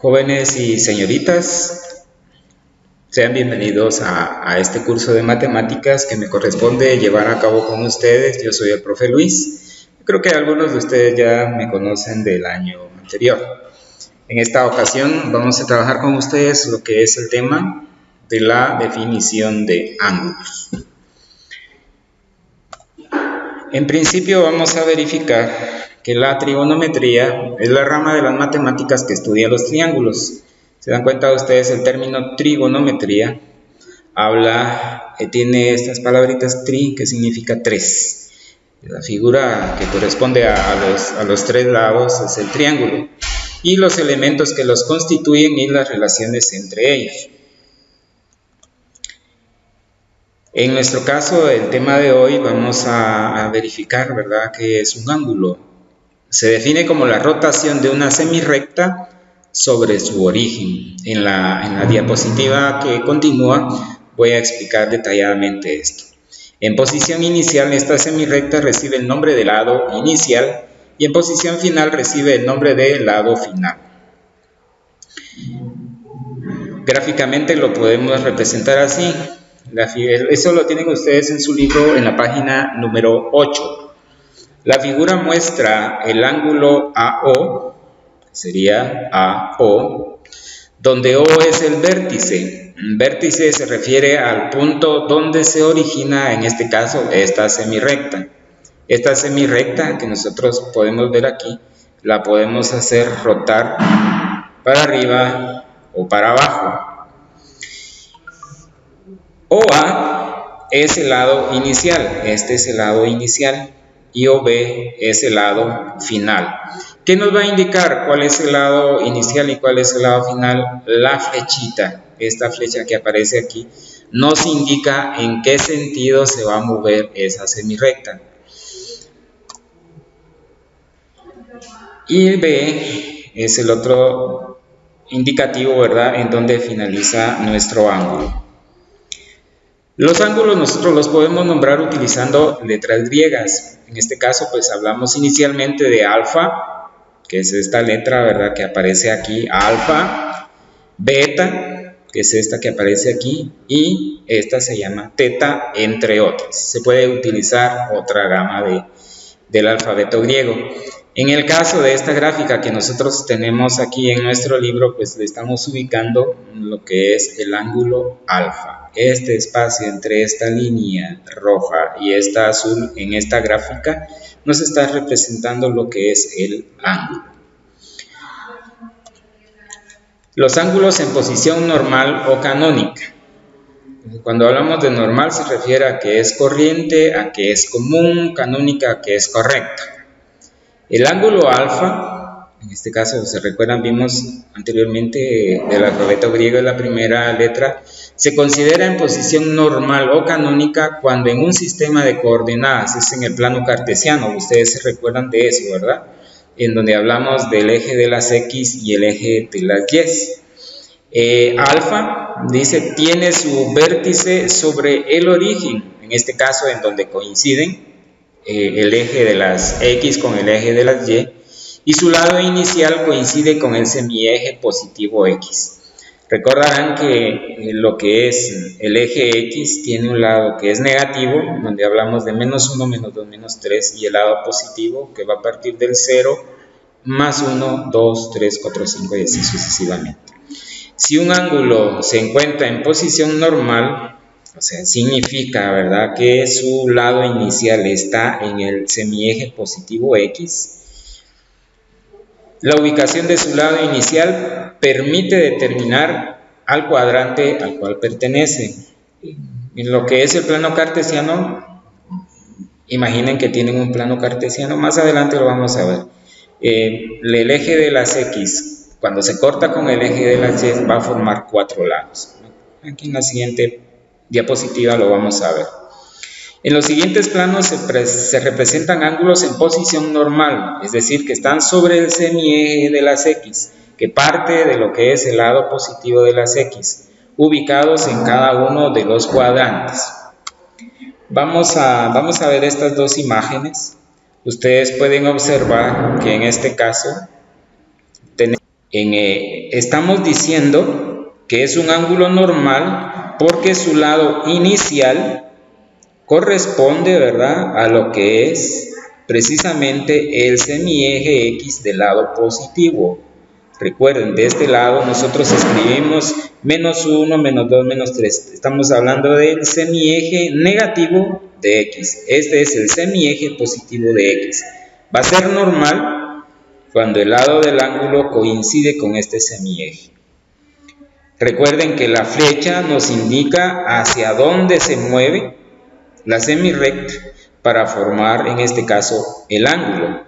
Jóvenes y señoritas, sean bienvenidos a este curso de matemáticas que me corresponde llevar a cabo con ustedes. Yo soy el profe Luis. Creo que algunos de ustedes ya me conocen del año anterior. En esta ocasión vamos a trabajar con ustedes lo que es el tema de la definición de ángulos. En principio vamos a verificar que la trigonometría es la rama de las matemáticas que estudia los triángulos. ¿Se dan cuenta ustedes? El término trigonometría tiene estas palabritas tri, que significa tres. La figura que corresponde a los tres lados es el triángulo y los elementos que los constituyen y las relaciones entre ellos. En nuestro caso, el tema de hoy, vamos a verificar, ¿verdad?, qué es un ángulo. Se define como la rotación de una semirrecta sobre su origen. En la diapositiva que continúa voy a explicar detalladamente esto. En posición inicial, esta semirrecta recibe el nombre de lado inicial y en posición final recibe el nombre de lado final. Gráficamente lo podemos representar así. Eso lo tienen ustedes en su libro en la página número 8. La figura muestra el ángulo AO, sería AO, donde O es el vértice. Vértice se refiere al punto donde se origina, en este caso, esta semirrecta. Esta semirrecta que nosotros podemos ver aquí, la podemos hacer rotar para arriba o para abajo. OA es el lado inicial, este es el lado inicial, y OB es el lado final. ¿Qué nos va a indicar cuál es el lado inicial y cuál es el lado final? La flechita, esta flecha que aparece aquí, nos indica en qué sentido se va a mover esa semirrecta. Y B es el otro indicativo, ¿verdad?, en donde finaliza nuestro ángulo. Los ángulos nosotros los podemos nombrar utilizando letras griegas. En este caso, pues hablamos inicialmente de alfa, que es esta letra, ¿verdad?, que aparece aquí, alfa, beta, que es esta que aparece aquí, y esta se llama teta, entre otras. Se puede utilizar otra gama del alfabeto griego. En el caso de esta gráfica que nosotros tenemos aquí en nuestro libro, pues le estamos ubicando lo que es el ángulo alfa. Este espacio entre esta línea roja y esta azul en esta gráfica nos está representando lo que es el ángulo. Los ángulos en posición normal o canónica. Cuando hablamos de normal se refiere a que es corriente, a que es común, canónica, a que es correcta. El ángulo alfa, en este caso, se recuerdan, vimos anteriormente del alfabeto griego la primera letra, se considera en posición normal o canónica cuando en un sistema de coordenadas, es en el plano cartesiano, ustedes se recuerdan de eso, ¿verdad?, en donde hablamos del eje de las X y el eje de las Y. Alfa, dice, tiene su vértice sobre el origen, en este caso en donde coinciden el eje de las X con el eje de las y su lado inicial coincide con el semieje positivo X. Recordarán que lo que es el eje X tiene un lado que es negativo, donde hablamos de menos 1, menos 2, menos 3, y el lado positivo que va a partir del 0, más 1, 2, 3, 4, 5 y así sucesivamente. Si un ángulo se encuentra en posición normal, o sea, significa, ¿verdad?, que su lado inicial está en el semieje positivo X. La ubicación de su lado inicial permite determinar al cuadrante al cual pertenece. En lo que es el plano cartesiano, imaginen que tienen un plano cartesiano, más adelante lo vamos a ver. El eje de las X, cuando se corta con el eje de las Y, va a formar 4 lados. Aquí en la siguiente diapositiva lo vamos a ver. En los siguientes planos se representan ángulos en posición normal, es decir, que están sobre el semieje de las X, que parte de lo que es el lado positivo de las X, ubicados en cada uno de los cuadrantes. Vamos a ver estas dos imágenes. Ustedes pueden observar que en este caso Estamos diciendo que es un ángulo normal porque su lado inicial corresponde, ¿verdad?, a lo que es precisamente el semieje X del lado positivo. Recuerden, de este lado nosotros escribimos menos 1, menos 2, menos 3. Estamos hablando del semieje negativo de X. Este es el semieje positivo de X. Va a ser normal cuando el lado del ángulo coincide con este semieje. Recuerden que la flecha nos indica hacia dónde se mueve la semirrecta para formar, en este caso, el ángulo.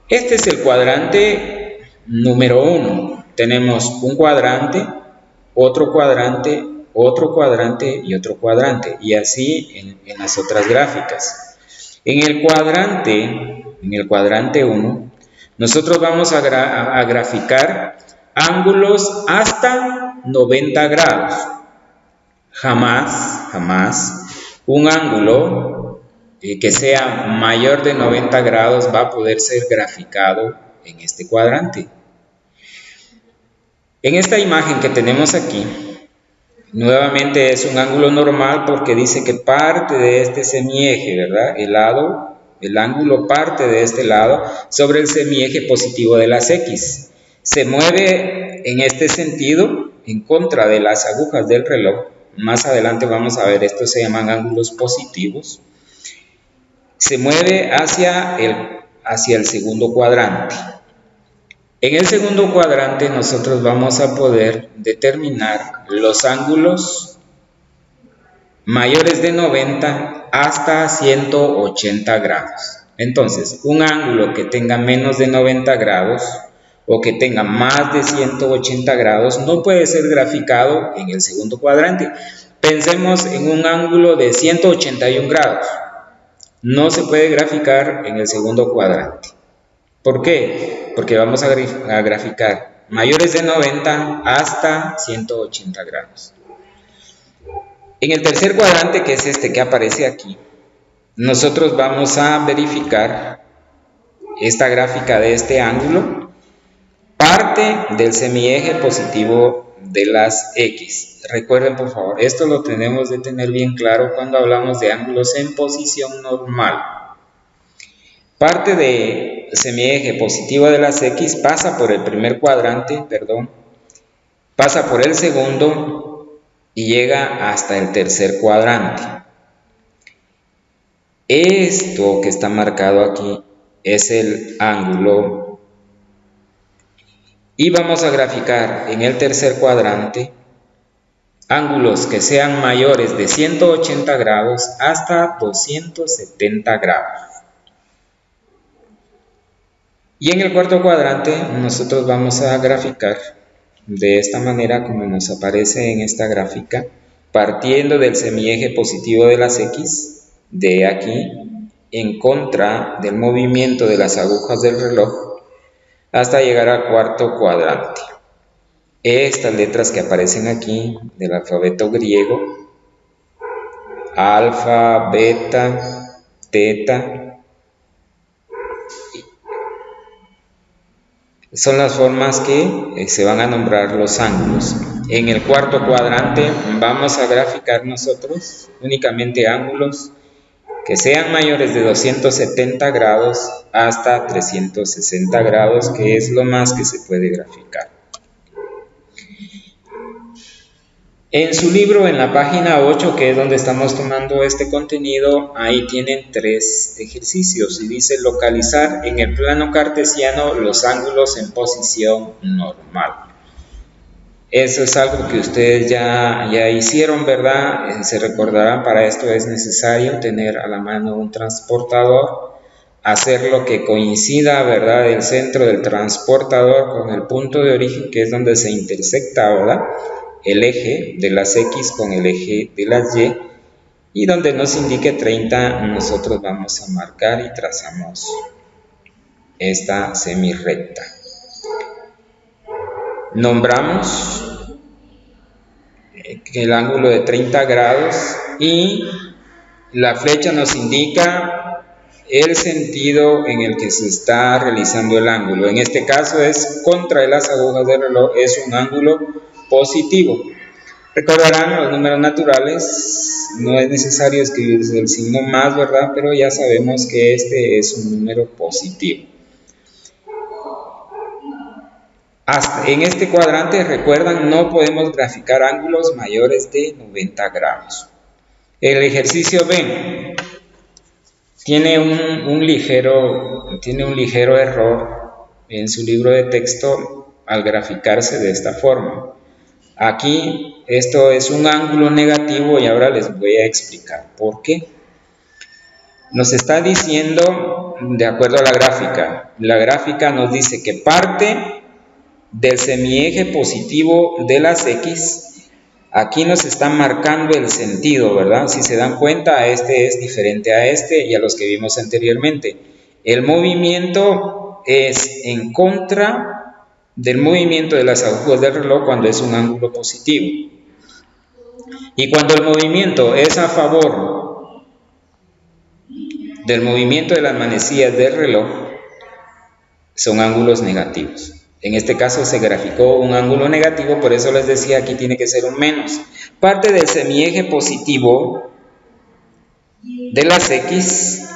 Este es el cuadrante número 1. Tenemos un cuadrante, otro cuadrante, otro cuadrante y otro cuadrante, y así en las otras gráficas. En el cuadrante 1, nosotros vamos a graficar ángulos hasta 90 grados. Jamás un ángulo que sea mayor de 90 grados va a poder ser graficado en este cuadrante. En esta imagen que tenemos aquí, nuevamente es un ángulo normal porque dice que parte de este semieje, ¿verdad? El ángulo parte de este lado sobre el semieje positivo de las X. Se mueve en este sentido en contra de las agujas del reloj. Más adelante vamos a ver, estos se llaman ángulos positivos. Se mueve hacia el segundo cuadrante. En el segundo cuadrante nosotros vamos a poder determinar los ángulos mayores de 90 hasta 180 grados. Entonces, un ángulo que tenga menos de 90 grados o que tenga más de 180 grados no puede ser graficado en el segundo cuadrante. Pensemos en un ángulo de 181 grados. No se puede graficar en el segundo cuadrante. ¿Por qué? Porque vamos a graficar mayores de 90 hasta 180 grados. En el tercer cuadrante, que es este que aparece aquí, nosotros vamos a verificar esta gráfica de este ángulo, parte del semieje positivo de las X. Recuerden, por favor, esto lo tenemos de tener bien claro cuando hablamos de ángulos en posición normal. Parte del semieje positivo de las X pasa por el primer cuadrante, pasa por el segundo y llega hasta el tercer cuadrante. Esto que está marcado aquí es el ángulo y vamos a graficar en el tercer cuadrante ángulos que sean mayores de 180 grados hasta 270 grados. Y en el cuarto cuadrante nosotros vamos a graficar de esta manera como nos aparece en esta gráfica, partiendo del semieje positivo de las X, de aquí, en contra del movimiento de las agujas del reloj, hasta llegar al cuarto cuadrante. Estas letras que aparecen aquí del alfabeto griego, alfa, beta, teta, son las formas que se van a nombrar los ángulos. En el cuarto cuadrante vamos a graficar nosotros únicamente ángulos que sean mayores de 270 grados hasta 360 grados, que es lo más que se puede graficar. En su libro, en la página 8, que es donde estamos tomando este contenido, ahí tienen 3 ejercicios y dice localizar en el plano cartesiano los ángulos en posición normal. Eso es algo que ustedes ya hicieron, ¿verdad? Se recordarán, para esto es necesario tener a la mano un transportador, hacerlo que coincida, ¿verdad?, el centro del transportador con el punto de origen, que es donde se intersecta, ¿verdad?, el eje de las X con el eje de las y donde nos indique 30 nosotros vamos a marcar y trazamos esta semirrecta. Nombramos el ángulo de 30 grados y la flecha nos indica el sentido en el que se está realizando el ángulo. En este caso es contra las agujas del reloj, es un ángulo positivo. Recordarán los números naturales, no es necesario escribir el signo más, ¿verdad? Pero ya sabemos que este es un número positivo. En este cuadrante, recuerdan, no podemos graficar ángulos mayores de 90 grados. El ejercicio B tiene un ligero error en su libro de texto al graficarse de esta forma. Aquí esto es un ángulo negativo y ahora les voy a explicar por qué. Nos está diciendo, de acuerdo a la gráfica nos dice que parte del semieje positivo de las X, aquí nos está marcando el sentido, ¿verdad? Si se dan cuenta, este es diferente a este y a los que vimos anteriormente. El movimiento es en contra del movimiento de las agujas del reloj cuando es un ángulo positivo. Y cuando el movimiento es a favor del movimiento de las manecillas del reloj, son ángulos negativos. En este caso se graficó un ángulo negativo, por eso les decía aquí tiene que ser un menos. Parte del semieje positivo de las X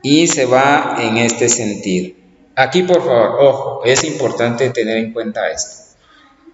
y se va en este sentido. Aquí, por favor, ojo, es importante tener en cuenta esto.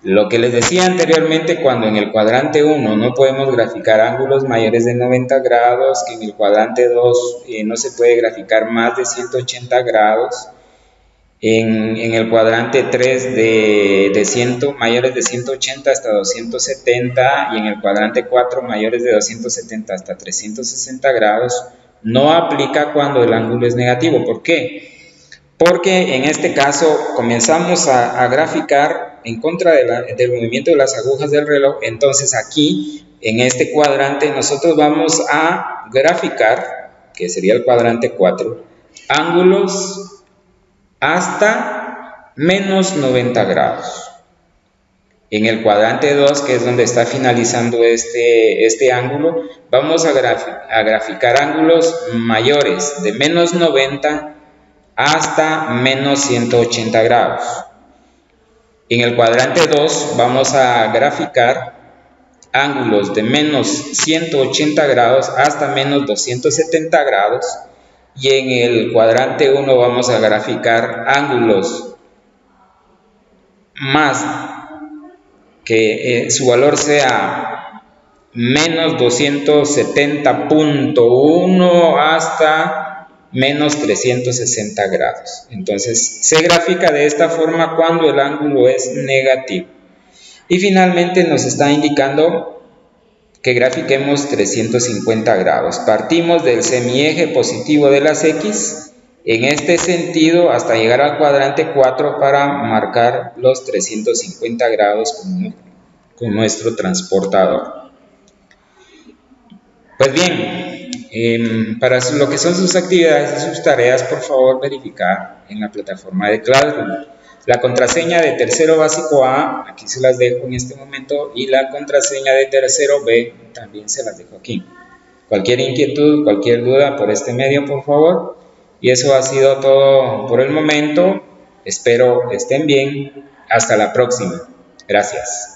Lo que les decía anteriormente, cuando en el cuadrante 1 no podemos graficar ángulos mayores de 90 grados, que en el cuadrante 2 no se puede graficar más de 180 grados, en el cuadrante 3 mayores de 180 hasta 270 y en el cuadrante 4 mayores de 270 hasta 360 grados, no aplica cuando el ángulo es negativo. ¿Por qué? Porque en este caso comenzamos a graficar en contra del movimiento de las agujas del reloj. Entonces aquí en este cuadrante nosotros vamos a graficar, que sería el cuadrante 4, ángulos hasta menos 90 grados. En el cuadrante 2, que es donde está finalizando este ángulo, vamos a graficar ángulos mayores de menos 90 hasta menos 180 grados. En el cuadrante 2 vamos a graficar ángulos de menos 180 grados hasta menos 270 grados. Y en el cuadrante 1 vamos a graficar ángulos más que su valor sea menos 270.1 hasta menos 360 grados. Entonces se grafica de esta forma cuando el ángulo es negativo. Y finalmente nos está indicando que grafiquemos 350 grados. Partimos del semieje positivo de las X en este sentido hasta llegar al cuadrante 4 para marcar los 350 grados con nuestro transportador. Pues bien, para lo que son sus actividades y sus tareas, por favor verificar en la plataforma de Classroom. La contraseña de tercero básico A, aquí se las dejo en este momento, y la contraseña de tercero B, también se las dejo aquí. Cualquier inquietud, cualquier duda por este medio, por favor. Y eso ha sido todo por el momento. Espero estén bien. Hasta la próxima. Gracias.